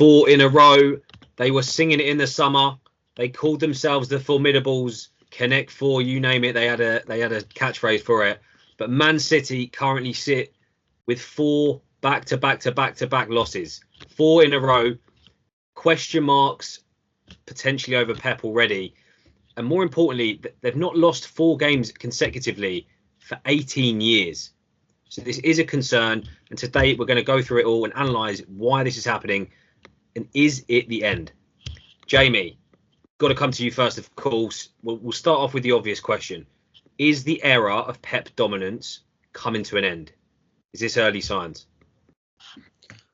4 in a row. They were singing it in the summer. They called themselves the Formidables. Connect 4, you name it. They had a catchphrase for it. But Man City currently sit with 4 back-to-back losses. 4 in a row. Question marks potentially over Pep already. And more importantly, they've not lost 4 games consecutively for 18 years. So this is a concern. And today we're going to go through it all and analyse why this is happening. And is it the end? Jamie, got to come to you first, of course. We'll start off with the obvious question. Is the era of Pep dominance coming to an end? Is this early signs?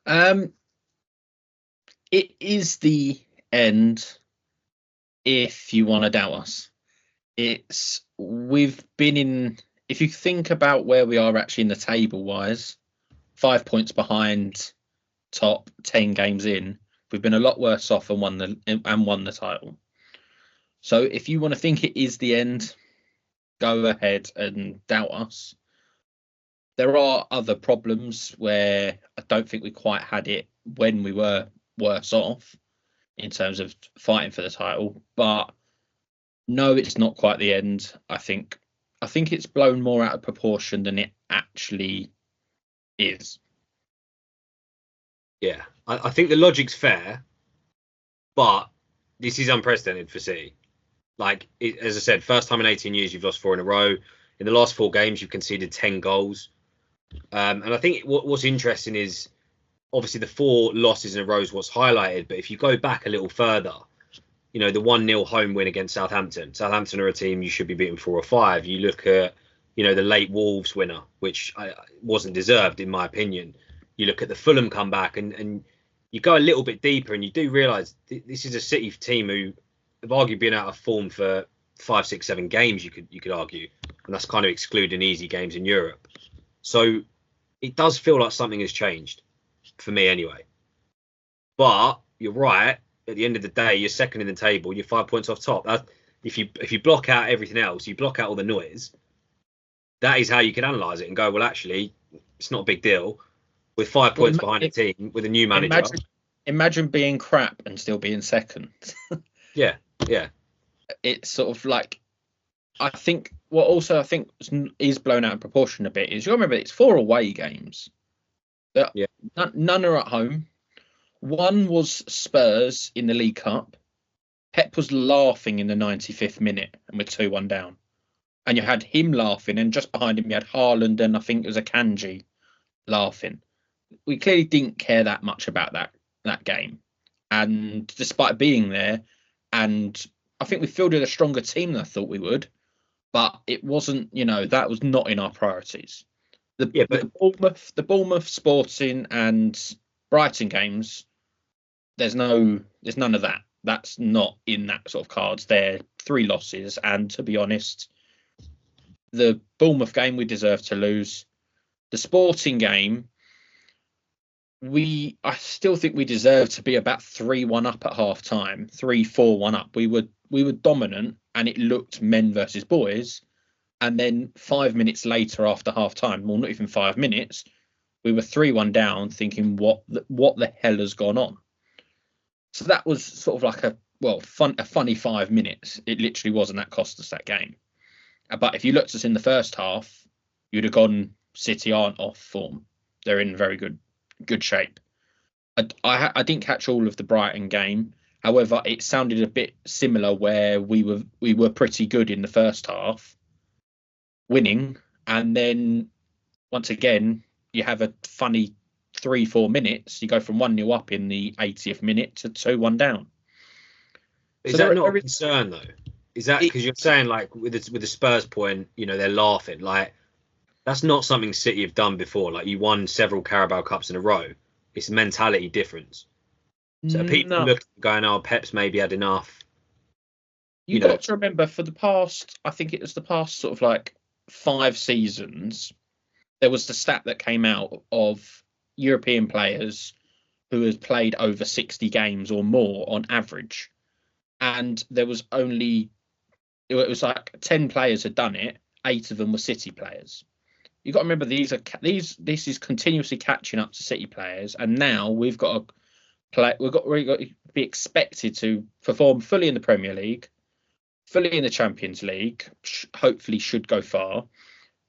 It is the end if you want to doubt us. We've been in, if you think about where we are actually in the table wise, 5 points behind top, 10 games in, we've been a lot worse off and won the title. So if you want to think it is the end, go ahead and doubt us. There are other problems where I don't think we quite had it when we were worse off in terms of fighting for the title. But no, it's not quite the end. I think it's blown more out of proportion than it actually is. Yeah, I think the logic's fair, but this is unprecedented for City. Like, as I said, first time in 18 years you've lost 4 in a row. In the last 4 games, you've conceded 10 goals. And I think what's interesting is obviously the 4 losses in a row is what's highlighted. But if you go back a little further, the 1-0 home win against Southampton. Southampton are a team you should be beating 4 or 5. You look at, the late Wolves winner, which wasn't deserved in my opinion. You look at the Fulham comeback and you go a little bit deeper and you do realise this is a City team who have arguably been out of form for 5, 6, 7 games, you could argue. And that's kind of excluding easy games in Europe. So it does feel like something has changed, for me anyway. But you're right. At the end of the day, you're second in the table. You're 5 points off top. If you block out everything else, you block out all the noise. That is how you can analyse it and go, well, actually, it's not a big deal. With 5 points behind a team, with a new manager. Imagine being crap and still being second. Yeah. It's sort of like, I think is blown out of proportion a bit is, you remember, it's 4 away games. Yeah. None are at home. One was Spurs in the League Cup. Pep was laughing in the 95th minute and we're 2-1 down. And you had him laughing, and just behind him you had Haaland and I think it was Akanji laughing. We clearly didn't care that much about that game. And despite being there, and I think we fielded a stronger team than I thought we would, but it wasn't, that was not in our priorities. The Bournemouth, Sporting and Brighton games, there's none of that. That's not in that sort of cards. They're 3 losses, and to be honest, the Bournemouth game we deserved to lose. The Sporting game, I still think we deserve to be about 3-1 up at half time, 3-4-1 up. We were dominant and it looked men versus boys. And then 5 minutes later after half time, well, not even 5 minutes, we were 3-1 down, thinking what the hell has gone on? So that was sort of like a funny 5 minutes. It literally was, and that cost us that game. But if you looked at us in the first half, you'd have gone, City aren't off form. They're in very good shape. I didn't catch all of the Brighton game. However, it sounded a bit similar where we were pretty good in the first half, winning, and then once again you have a funny 3-4 minutes. You go from 1-0 up in the 80th minute to 2-1 down. Is that not a concern though? Is that because you're saying, like, with the Spurs point, they're laughing, like, that's not something City have done before. Like, you won several Carabao Cups in a row. It's a mentality difference. So people looking, going, oh, Pep's maybe had enough. You've got to remember, for the past, I think it was the past sort of like 5 seasons, there was the stat that came out of European players who had played over 60 games or more on average. And there was it was like 10 players had done it. 8 of them were City players. You've got to remember, this is continuously catching up to City players. And now we've got we've got to be expected to perform fully in the Premier League, fully in the Champions League. Hopefully, should go far.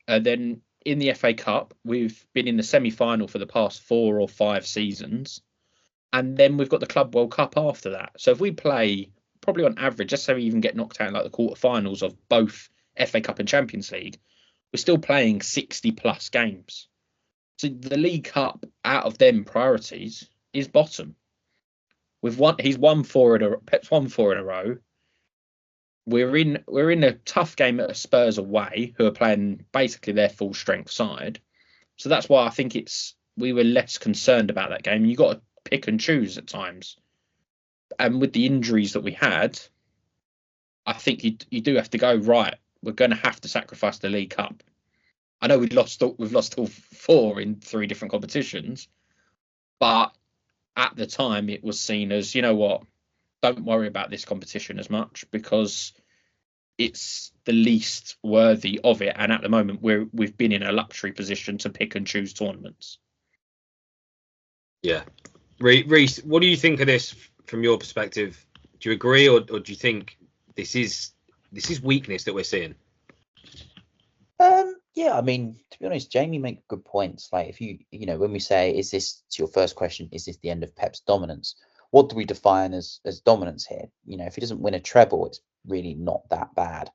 Then in the FA Cup, we've been in the semi-final for the past 4 or 5 seasons, and then we've got the Club World Cup after that. So if we play probably on average, just so we even get knocked out in like the quarterfinals of both FA Cup and Champions League, we're still playing 60 plus games. So the League Cup out of them priorities is bottom. He's won 4 in a Pep's won 4 in a row. We're in a tough game at Spurs away, who are playing basically their full strength side. So that's why I think we were less concerned about that game. You got to pick and choose at times. And with the injuries that we had, I think you do have to go right. We're going to have to sacrifice the League Cup. I know we've lost all 4 in 3 different competitions, but at the time it was seen as, you know what, don't worry about this competition as much because it's the least worthy of it. And at the moment we've been in a luxury position to pick and choose tournaments. Yeah. Reece, what do you think of this from your perspective? Do you agree or do you think this is weakness that we're seeing? Yeah, I mean, to be honest, Jamie makes good points. Like if you when we say, is this, to your first question, is this the end of Pep's dominance? What do we define as dominance here? If he doesn't win a treble, it's really not that bad.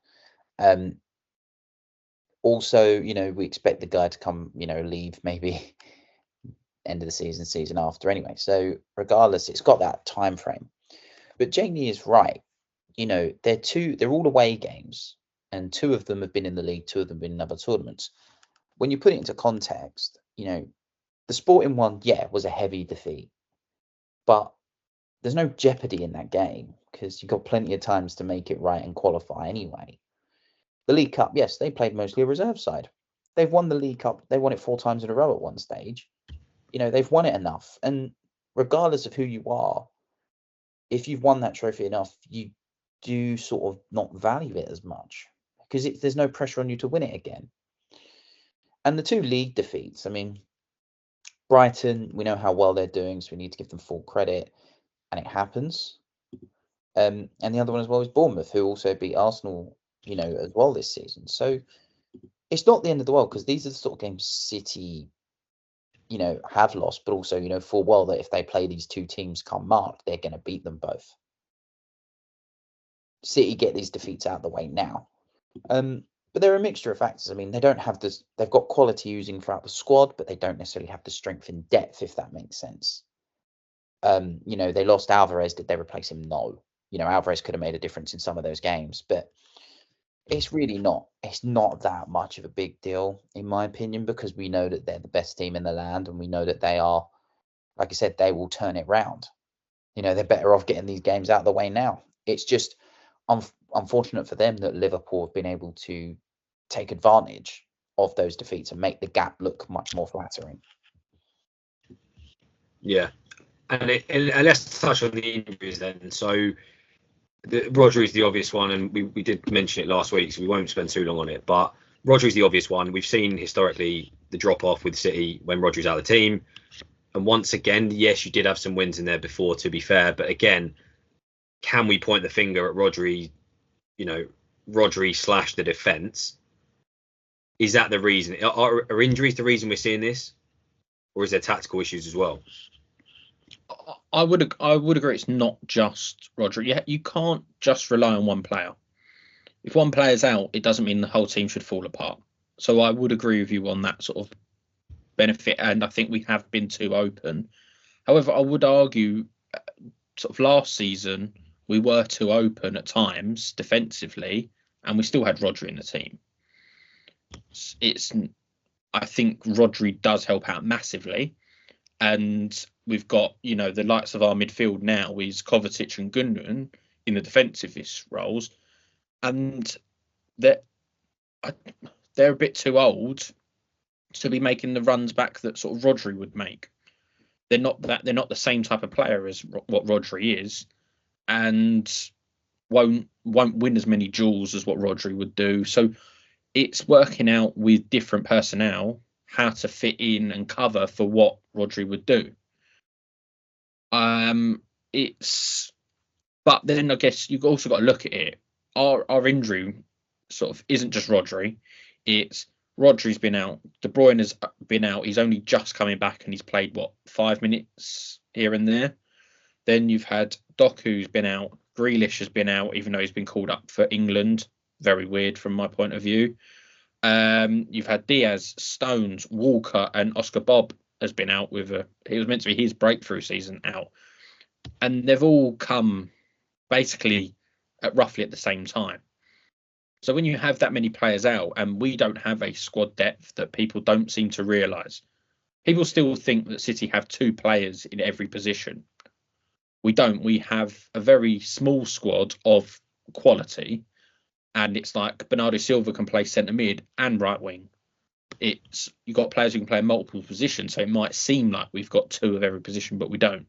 Also, we expect the guy to come, leave maybe end of the season after anyway. So regardless, it's got that time frame. But Jamie is right. They're all away games, and 2 of them have been in the league, 2 of them have been in other tournaments. When you put it into context, the Sporting one, was a heavy defeat, but there's no jeopardy in that game because you've got plenty of times to make it right and qualify anyway. The League Cup, yes, they played mostly a reserve side. They've won the League Cup. They won it 4 times in a row at one stage. They've won it enough. And regardless of who you are, if you've won that trophy enough, you do sort of not value it as much because there's no pressure on you to win it again. And the 2 league defeats, I mean, Brighton, we know how well they're doing, so we need to give them full credit, and it happens. And the other one as well is Bournemouth, who also beat Arsenal, as well this season. So it's not the end of the world because these are the sort of games City, have lost, but also, full well that if they play these 2 teams come March, they're going to beat them both. City get these defeats out of the way now. But they're a mixture of factors. I mean, they don't have this. They've got quality using throughout the squad, but they don't necessarily have the strength in depth, if that makes sense. They lost Alvarez. Did they replace him? No. Alvarez could have made a difference in some of those games, but it's really not. It's not that much of a big deal, in my opinion, because we know that they're the best team in the land, and we know that they are, like I said, they will turn it round. They're better off getting these games out of the way now. It's just unfortunate for them that Liverpool have been able to take advantage of those defeats and make the gap look much more flattering. Yeah, and let's touch on the injuries then. So Rodri is the obvious one, and we did mention it last week, so we won't spend too long on it. But Rodri is the obvious one. We've seen historically the drop off with City when Rodri's out of the team, and once again, yes, you did have some wins in there before, to be fair, but again, can we point the finger at Rodri? Rodri / the defence. Is that the reason? Are injuries the reason we're seeing this, or is there tactical issues as well? I would agree. It's not just Rodri. You can't just rely on one player. If one player's out, it doesn't mean the whole team should fall apart. So I would agree with you on that sort of benefit, and I think we have been too open. However, I would argue, sort of last season, we were too open at times defensively, and we still had Rodri in the team. I think Rodri does help out massively, and we've got the likes of our midfield now is Kovacic and Gundogan in the defensivist roles, and they're a bit too old to be making the runs back that sort of Rodri would make. They're not the same type of player as what Rodri is, and won't win as many duels as what Rodri would do. So it's working out with different personnel how to fit in and cover for what Rodri would do. It's, but then I guess you've also got to look at it. Our injury sort of isn't just Rodri. It's Rodri's been out. De Bruyne has been out. He's only just coming back, and he's played 5 minutes here and there. Then you've had Doku's been out. Grealish has been out, even though he's been called up for England. Very weird from my point of view. You've had Diaz, Stones, Walker, and Oscar Bob has been out with it was meant to be his breakthrough season out, and they've all come basically roughly at the same time. So when you have that many players out, and we don't have a squad depth that people don't seem to realise, people still think that City have 2 players in every position. We don't. We have a very small squad of quality, and it's like Bernardo Silva can play centre mid and right wing. It's, you've got players who can play in multiple positions, so it might seem like we've got 2 of every position, but we don't.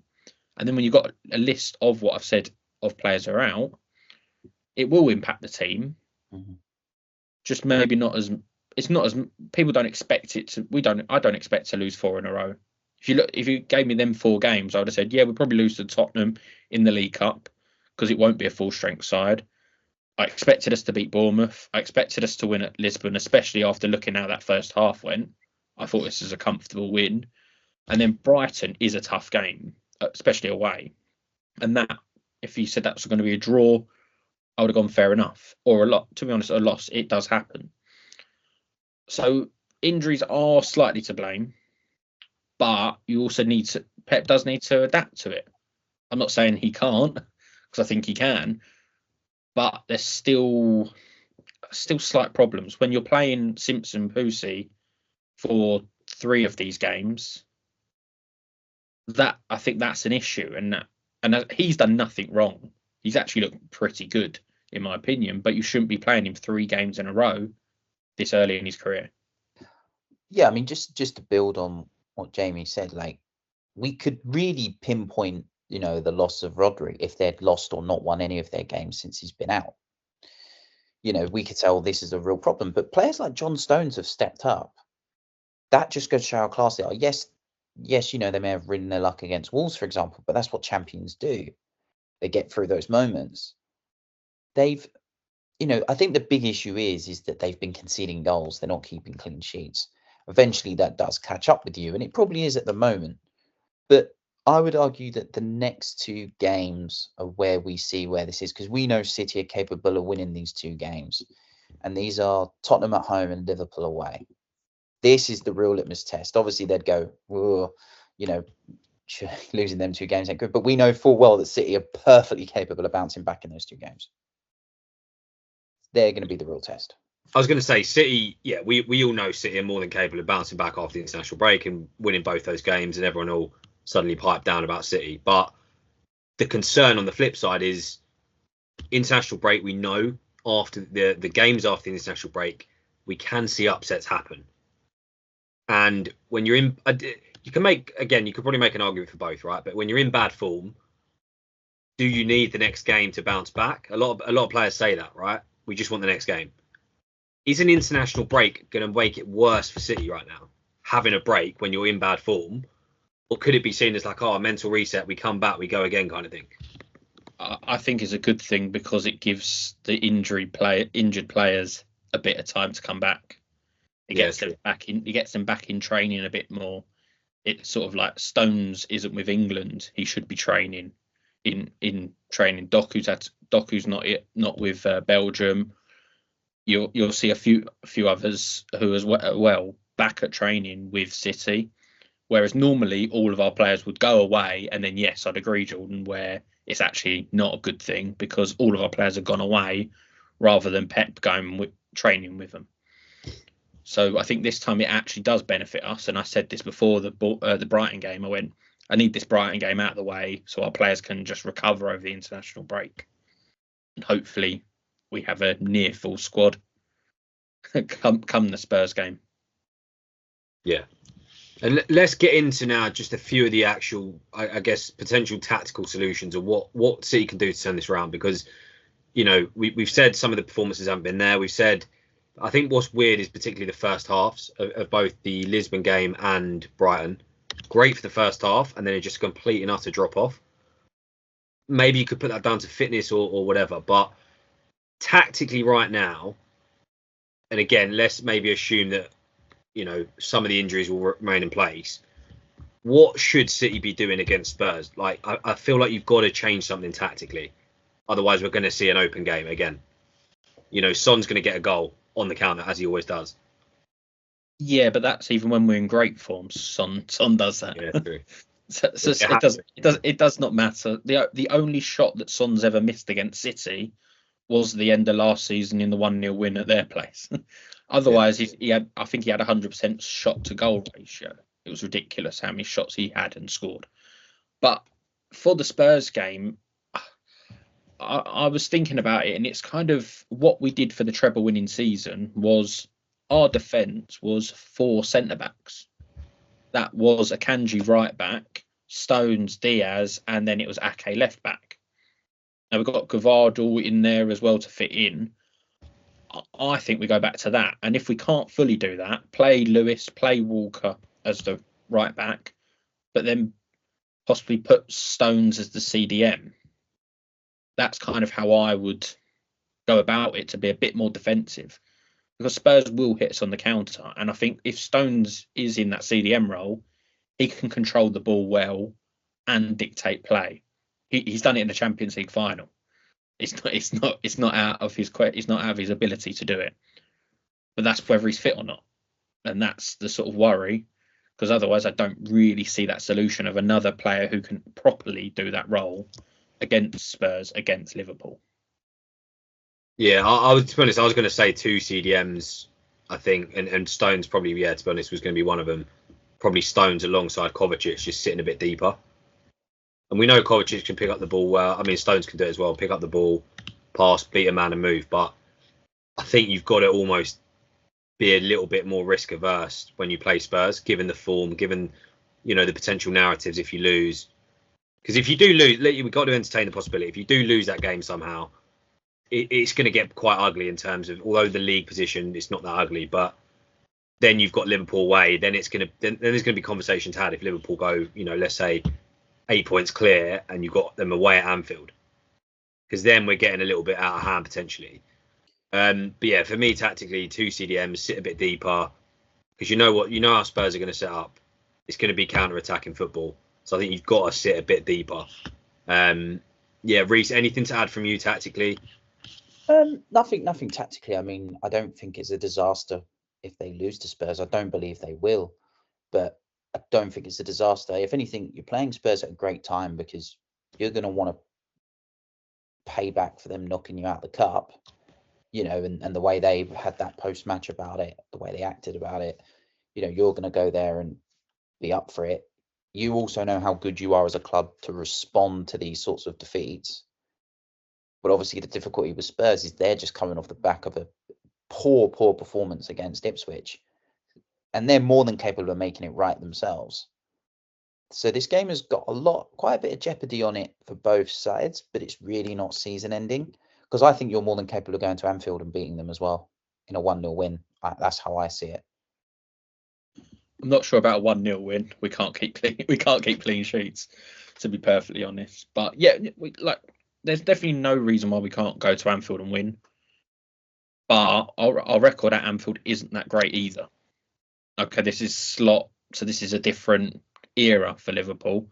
And then when you've got a list of what I've said of players who are out, it will impact the team. Mm-hmm. Just maybe not as, it's not as, people don't expect it to. I don't expect to lose 4 in a row. If you gave me them 4 games, I would have said, yeah, we'll probably lose to Tottenham in the League Cup because it won't be a full strength side. I expected us to beat Bournemouth. I expected us to win at Lisbon, especially after looking how that first half went. I thought this was a comfortable win. And then Brighton is a tough game, especially away. And that, if you said that was going to be a draw, I would have gone fair enough. Or to be honest, a loss. It does happen. So injuries are slightly to blame, but you also Pep does need to adapt to it. I'm not saying he can't, because I think he can. But there's still slight problems when you're playing Simpson Pussy for 3 of these games. That, I think that's an issue, and he's done nothing wrong. He's actually looked pretty good in my opinion. But you shouldn't be playing him 3 games in a row this early in his career. Yeah, I mean, just to build on what Jamie said, like, we could really pinpoint, the loss of Rodri if they'd lost or not won any of their games since he's been out. We could say, oh, this is a real problem. But players like John Stones have stepped up. That just goes to show how class they are. Yes, they may have ridden their luck against Wolves, for example, but that's what champions do. They get through those moments. I think the big issue is that they've been conceding goals. They're not keeping clean sheets. Eventually, that does catch up with you, and it probably is at the moment. But I would argue that the next 2 games are where we see where this is, because we know City are capable of winning these 2 games. And these are Tottenham at home and Liverpool away. This is the real litmus test. Obviously, they'd go, losing them 2 games ain't good. But we know full well that City are perfectly capable of bouncing back in those 2 games. They're going to be the real test. I was going to say City, yeah, we all know City are more than capable of bouncing back after the international break and winning both those games, and everyone will suddenly pipe down about City. But the concern on the flip side is international break. We know after the games after the international break, we can see upsets happen. And when you're in, you could probably make an argument for both, right? But when you're in bad form, do you need the next game to bounce back? A lot of players say that, right? We just want the next game. Is an international break going to make it worse for City right now? Having a break when you're in bad form? Or could it be seen as like, a mental reset, we come back, we go again kind of thing? I think it's a good thing because it gives the injured players a bit of time to come back. It gets them back in. It gets them back in training a bit more. It's sort of like Stones isn't with England. He should be training in training. Doku's not with Belgium. You'll see a few others who as well back at training with City. Whereas normally all of our players would go away, and then yes, I'd agree, Jordan, where it's actually not a good thing because all of our players have gone away rather than Pep going training with them. So I think this time it actually does benefit us. And I said this before the Brighton game. I went, I need this Brighton game out of the way so our players can just recover over the international break. And hopefully we have a near full squad come the Spurs game. Yeah. And let's get into now just a few of the actual, I guess, potential tactical solutions of what City can do to turn this around. Because, we've said some of the performances haven't been there. We've said, I think what's weird is particularly the first halves of both the Lisbon game and Brighton. great for the first half, and then it just complete and utter drop off. Maybe you could put that down to fitness or whatever, but tactically right now, and again, let's maybe assume that some of the injuries will remain in place. What should City be doing against Spurs? Like, I feel like you've got to change something tactically. Otherwise, we're going to see an open game again. Son's going to get a goal on the counter, as he always does. Yeah, but that's even when we're in great form. Son does that. Yeah, true. So it does not matter. The only shot that Son's ever missed against City was the end of last season in the 1-0 win at their place. Otherwise, I think he had 100% shot to goal ratio. It was ridiculous how many shots he had and scored. But for the Spurs game, I was thinking about it, and it's kind of what we did for the treble winning season was our defence was 4 centre-backs. That was Akanji right back, Stones, Diaz, and then it was Ake left back. Now we've got Gvardiol in there as well to fit in. I think we go back to that. And if we can't fully do that, play Lewis, play Walker as the right back, but then possibly put Stones as the CDM. That's kind of how I would go about it, to be a bit more defensive. Because Spurs will hit us on the counter. And I think if Stones is in that CDM role, he can control the ball well and dictate play. He's done it in the Champions League final. It's not out of his ability to do it. But that's whether he's fit or not. And that's the sort of worry. Because otherwise I don't really see that solution of another player who can properly do that role against Spurs, against Liverpool. Yeah, I was, to be honest, I was going to say 2 CDMs, I think, and Stones probably, to be honest, was going to be one of them. Probably Stones alongside Kovacic, just sitting a bit deeper. And we know Kovacic can pick up the ball well. I mean, Stones can do it as well, pick up the ball, pass, beat a man and move. But I think you've got to almost be a little bit more risk averse when you play Spurs, given the form, given, the potential narratives if you lose. Because if you do lose, we've got to entertain the possibility. If you do lose that game somehow, it's going to get quite ugly in terms of, although the league position is not that ugly, but then you've got Liverpool away. Then there's going to be conversations had if Liverpool go, let's say 8 points clear and you've got them away at Anfield, because then we're getting a little bit out of hand potentially. But yeah, for me tactically, 2 CDMs, sit a bit deeper, because how Spurs are going to set up. It's going to be counter-attacking football, so I think you've got to sit a bit deeper. Yeah, Reece, anything to add from you tactically? Nothing tactically. I mean, I don't think it's a disaster if they lose to Spurs. I don't believe they will, but I don't think it's a disaster. If anything, you're playing Spurs at a great time, because you're going to want to pay back for them knocking you out of the cup, and the way they had that post-match about it, the way they acted about it, you're going to go there and be up for it. You also know how good you are as a club to respond to these sorts of defeats. But obviously the difficulty with Spurs is they're just coming off the back of a poor performance against Ipswich. And they're more than capable of making it right themselves. So this game has got quite a bit of jeopardy on it for both sides, but it's really not season ending, because I think you're more than capable of going to Anfield and beating them as well in a 1-0 win. That's how I see it. I'm not sure about a 1-0 win. We can't keep clean sheets, to be perfectly honest. But yeah, there's definitely no reason why we can't go to Anfield and win. But our record at Anfield isn't that great either. Okay, this is slot, so this is a different era for Liverpool,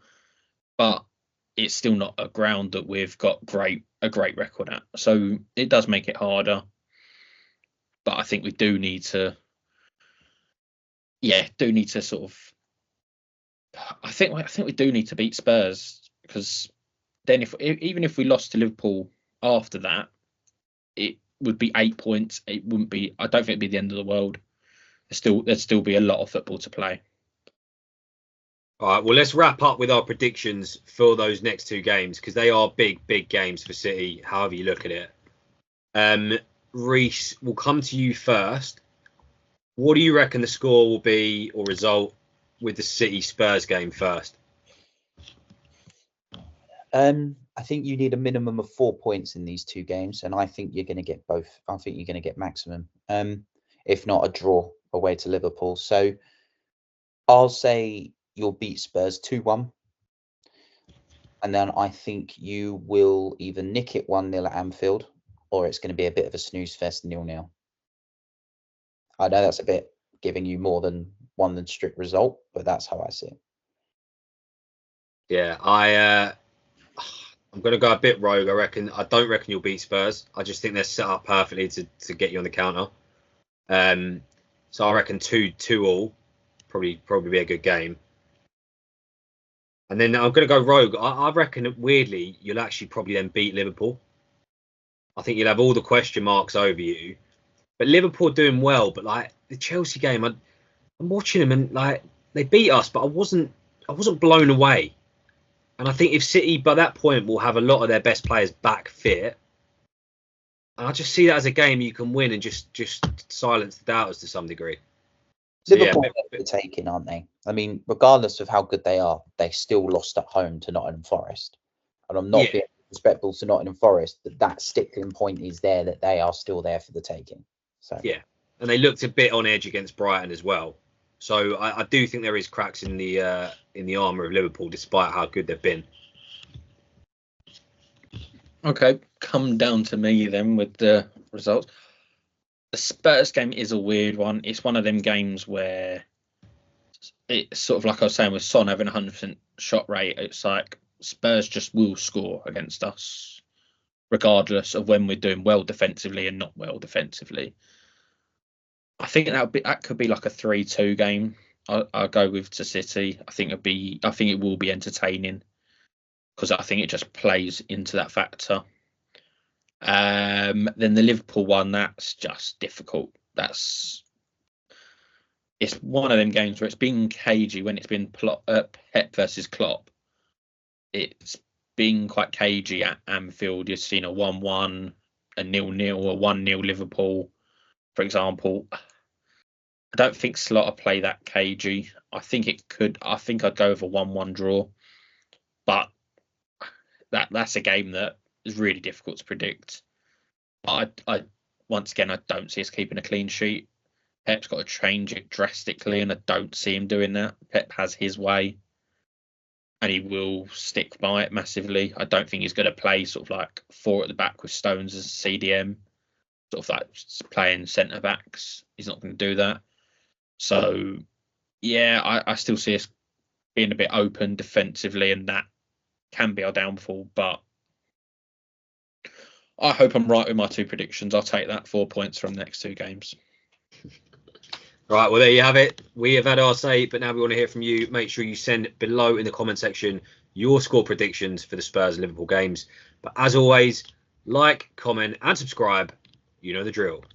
but it's still not a ground that we've got a great record at. So it does make it harder. But I think we do need to sort of. I think we do need to beat Spurs, because then even if we lost to Liverpool after that, it would be 8 points. It wouldn't be. I don't think it'd be the end of the world. There'd still be a lot of football to play. All right, well, let's wrap up with our predictions for those next 2 games, because they are big games for City, however you look at it. Reece, we'll come to you first. What do you reckon the score will be, or result, with the City Spurs game first? I think you need a minimum of 4 points in these 2 games, and I think you're going to get both. I think you're going to get maximum, if not a draw away to Liverpool. So I'll say you'll beat Spurs 2-1. And then I think you will either nick it 1-0 at Anfield, or it's going to be a bit of a snooze fest 0-0. I know that's a bit giving you more than one than strict result, but that's how I see it. Yeah, I'm going to go a bit rogue. I don't reckon you'll beat Spurs. I just think they're set up perfectly to get you on the counter. So I reckon 2-2 probably be a good game. And then I'm going to go rogue. I reckon that weirdly you'll actually probably then beat Liverpool. I think you'll have all the question marks over you, but Liverpool doing well. But like the Chelsea game, I'm watching them and like they beat us, but I wasn't blown away. And I think if City by that point will have a lot of their best players back fit, and I just see that as a game you can win and just silence the doubters to some degree. So, Liverpool are taking, aren't they? I mean, regardless of how good they are, they still lost at home to Nottingham Forest. And I'm not being respectful to Nottingham Forest, but that stickling point is there that they are still there for the taking. So yeah, and they looked a bit on edge against Brighton as well. So I do think there is cracks in the armour of Liverpool, despite how good they've been. Okay, come down to me then with the results. The Spurs game is a weird one. It's one of them games where it's sort of like I was saying with Son having 100% shot rate. It's like Spurs just will score against us, regardless of when we're doing well defensively and not well defensively. I think that could be like a 3-2 game. I'll go with to City. I think it will be entertaining because I think it just plays into that factor. Then the Liverpool one, that's just difficult. It's one of them games where it's been cagey when it's been Pep versus Klopp. It's been quite cagey at Anfield. You've seen a 1-1, a 0-0, a 1-0 Liverpool, for example. I don't think Slaughter play that cagey. I think I'd go with a 1-1 draw. But that's a game that is really difficult to predict. I once again, I don't see us keeping a clean sheet. Pep's got to change it drastically, and I don't see him doing that. Pep has his way, and he will stick by it massively. I don't think he's going to play sort of like 4 at the back with Stones as a CDM, sort of like playing centre backs. He's not going to do that. So, yeah, I still see us being a bit open defensively, and that can be our downfall. But I hope I'm right with my 2 predictions. I'll take that 4 points from the next 2 games. Right, well, there you have it. We have had our say, but now we want to hear from you. Make sure you send below in the comment section your score predictions for the Spurs and Liverpool games. But as always, like, comment, and subscribe. You know the drill.